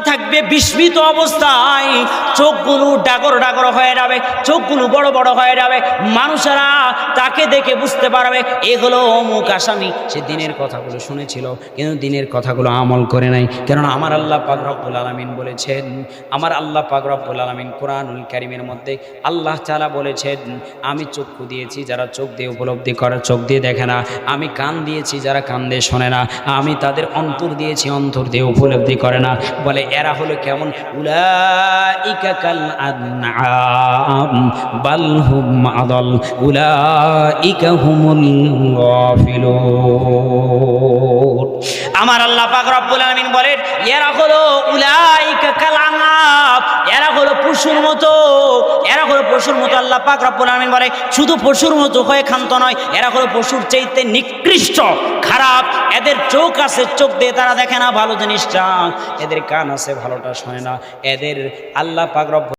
থাকবে বিস্মিত অবস্থায়, চোখগুলো ডাগর ডাগর হয়ে যাবে, চোখগুলো বড় বড় হয়ে যাবে। মানুষেরা তাকে দেখে বুঝতে পারবে এ হলো অমুক আসামি। সে দিনের কথাগুলো শুনেছিল কিন্তু দিনের কথাগুলো আমল করে নাই। কেননা আমার আল্লাহ পাক রব্বুল আলামিন বলেছেন, আমার আল্লাহ পাক রব্বুল আলামিন কোরআনুল কারীমের মধ্যে আল্লাহ তাআলা বলেছেন, আমি চক্ষু দিয়েছি যারা চোখ দিয়ে উপলব্ধি করে, চোখ দিয়ে দেখে না। আমি কান দিয়েছি যারা কান দিয়ে শোনে না। আমি তাদের অন্তর দিয়েছি, অন্তর দিয়ে উপলব্ধি করে না। বলে এরা হলো কেমন? উলাইকা কাল আনআম বাল হুম আদাল উলাইকা হুমুল গাফিলুন। আমার আল্লাহ পাক রব্বুল আলামিন বলেন এরা হলো উলাইকা কাল আনআম, এরা হলো পশুর মতো, এরা হলো পশুর মতো। আল্লাহ পাক রব্বুল আলামিন বলে শুধু পশুর মতো হয়ে ক্ষান্ত নয়, এরা হলো পশুর চাইতে নিকৃষ্ট, খারাপ। এদের চোখ আছে, চোখ দিয়ে তারা দেখে না ভালো জিনিসটা, এদের কান আছে ভালোটা শোনে না। এদের আল্লাহ পাক রব্বুল